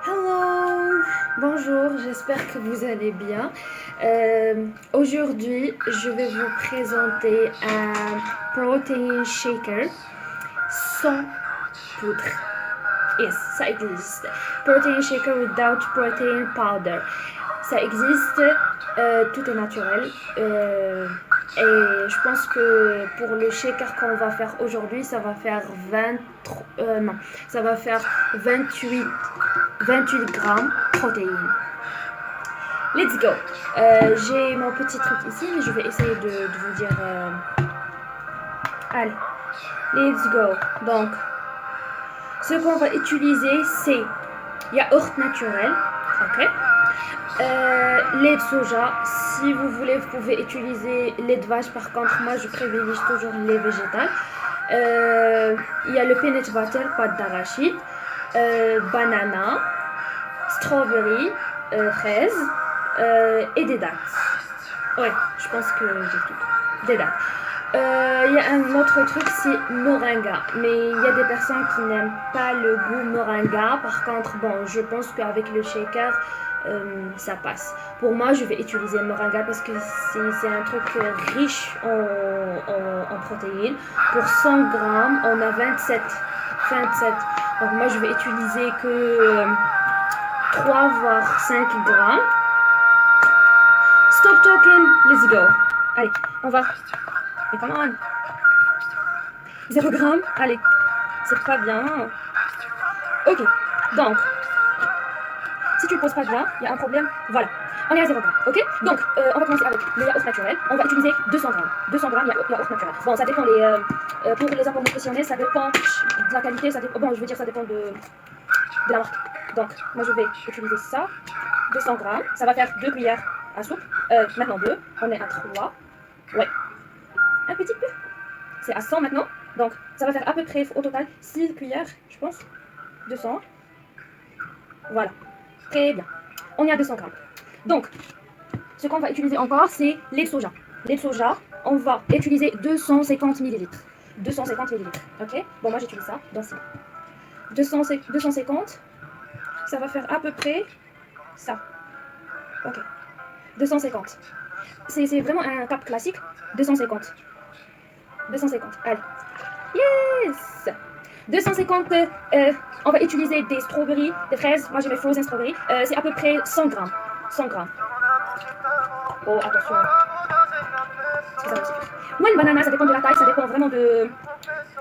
Hello, bonjour, j'espère que vous allez bien. Aujourd'hui, je vais vous présenter un protein shaker sans poudre. Yes, ça existe. Protein shaker without protein powder. Ça existe, tout est naturel. Et je pense que pour le shaker qu'on va faire aujourd'hui, ça va faire 28 grammes protéines. Let's go. J'ai mon petit truc ici, mais je vais essayer de vous dire. Allez, let's go. Donc, ce qu'on va utiliser, c'est yaourt naturel, ok. Lait de soja. Si vous voulez, vous pouvez utiliser lait de vache. Par contre, moi, je privilégie toujours le lait végétal. Il y a le peanut butter, pâte d'arachide, banana, strawberry, fraises et des dattes. Ouais, je pense que j'ai tout. Des dattes. Il y a un autre truc, c'est moringa. Mais il y a des personnes qui n'aiment pas le goût moringa. Par contre, bon, je pense qu'avec le shaker, ça passe. Pour moi, je vais utiliser moringa parce que c'est un truc riche en protéines. Pour 100 grammes, on a 27. Donc moi, je vais utiliser que 3 voire 5 grammes. Stop talking, let's go. Allez, on va. Mais come on. 0 grammes, allez. C'est pas bien. Ok, donc, si tu ne poses pas bien, il y a un problème. Voilà, on est à 0 grammes, ok. Donc, on va commencer avec le yaourt naturel. On va utiliser 200 grammes. 200 grammes yaourt naturel. Bon, ça dépend pour les apports nutritionnels, ça dépend de la qualité, ça dépend, bon, je veux dire, ça dépend de la marque. Donc, moi, je vais utiliser ça. 200 grammes, ça va faire 2 cuillères à soupe. Maintenant 2, on est à 3. Ouais, un petit peu. C'est à 100 maintenant. Donc, ça va faire à peu près au total 6 cuillères, je pense. 200. Voilà. Très bien. On est à 200 grammes. Donc, ce qu'on va utiliser encore, c'est lait de soja. Lait de soja, on va utiliser 250 ml. 250 ml. Ok. Bon, moi, j'utilise ça. Donc, c'est 250. Ça va faire à peu près ça. Ok. 250. C'est vraiment un cap classique. 250. 250. Allez. Yes! 250. On va utiliser des strawberries, des fraises. Moi, j'ai mes frozen strawberries. C'est à peu près 100 grammes. 100 grammes. Oh, attention. Ou une banane, ça dépend de la taille. Ça dépend vraiment de.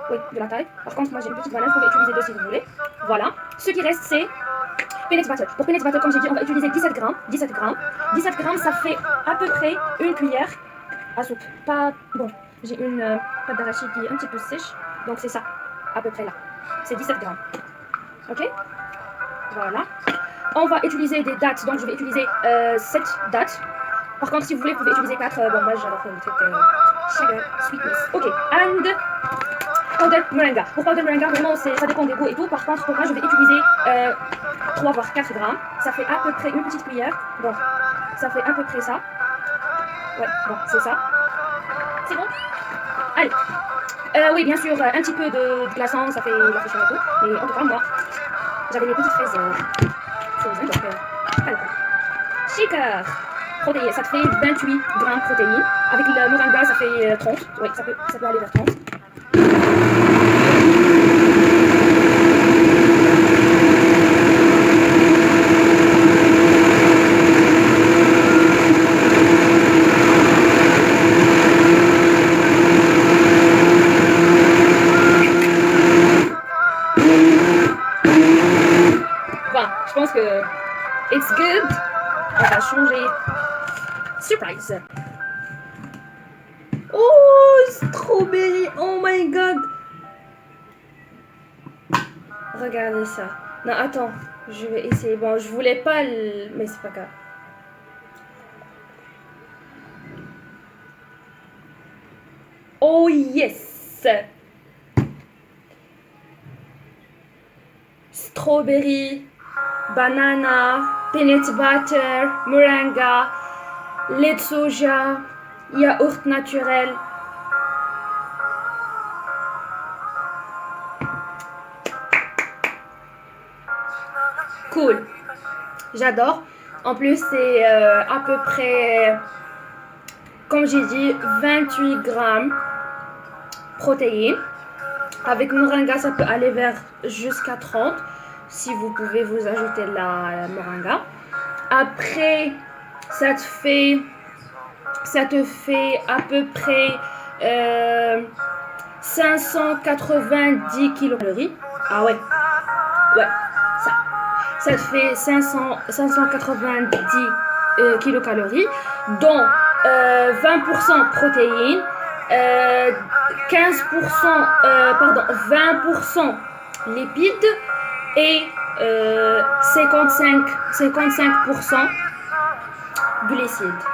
Oui, de la taille. Par contre, moi, j'ai une petite banane. Vous pouvez utiliser deux si vous voulez. Voilà. Ce qui reste, c'est peanut butter. Pour peanut butter, comme j'ai dit, on va utiliser 17 grammes. 17 grammes. 17 grammes, ça fait à peu près une cuillère à soupe. Pas. Bon, j'ai une pâte d'arachide qui est un petit peu sèche. Donc, c'est ça. À peu près là. C'est 17 grammes. Ok. Voilà. On va utiliser des dattes. Donc, je vais utiliser 7 dattes. Par contre, si vous voulez, vous pouvez utiliser 4. Bon, moi, j'adore le truc sugar, sweetness. Ok. And powder moringa. Pour powder moringa, vraiment, ça dépend des goûts et tout. Par contre, pour moi, je vais utiliser 3 voire 4 grammes. Ça fait à peu près une petite cuillère. Donc, ça fait à peu près ça. Ouais, bon, c'est ça. C'est bon. Allez. Oui, bien sûr, un petit peu de glaçon, ça fait la fraîcheur et tout. Mais en tout cas, moi, j'avais les petites fraises frozen, donc alors. Shaker. Protéines, ça te fait 28 grammes de protéines. Avec le moringa, ça fait 30. Oui, ça peut aller vers 30. Voilà, je pense que it's good. On va changer. Surprise. Oh, strawberry. Oh my god. Regardez ça. Non, attends. Je vais essayer. Bon, je voulais pas le... Mais c'est pas grave. Oh yes. Strawberry, banana, peanut butter, moringa, lait de soja, yaourt naturel. cool. J'adore. En plus, c'est à peu près, comme j'ai dit, 28 grammes protéines. Avec moringa, ça peut aller vers jusqu'à 30 si vous pouvez vous ajouter la moringa. Après, ça te fait à peu près 590 kilocalories. Ah ouais, ça te fait 590 kilocalories, dont 20% protéines, 20% lipides et 55% glucides.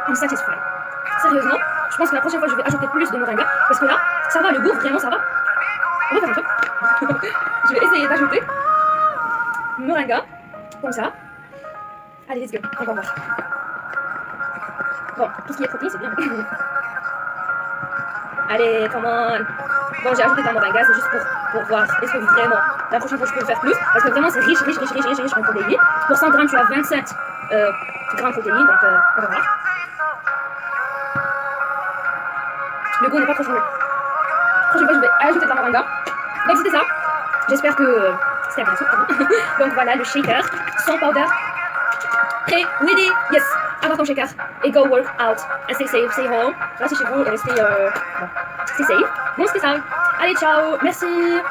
I'm satisfied. Sérieusement, je pense que la prochaine fois je vais ajouter plus de moringa parce que là, ça va, le goût vraiment ça va. On va faire un truc. Je vais essayer d'ajouter moringa comme ça. Allez, let's go, on va voir. Bon, tout ce qui est protéines, c'est bien. Allez, come on. Bon, j'ai ajouté de la moringa, c'est juste pour voir est-ce que vraiment la prochaine fois je peux le faire plus. Parce que vraiment c'est riche en protéines. Pour 100 grammes, tu as 27 grammes de protéines, donc on va voir. Le goût n'est pas trop changé. La prochaine fois, je vais ajouter de la moringa. Donc c'était ça. J'espère que c'était intéressant. Donc voilà, le shaker sans powder. Prêt, ready, yes. Avoir ton shaker et go work out. And stay safe, stay home. Restez chez vous et restez, bon, stay safe. Bon, c'était ça. Allez, ciao. Merci.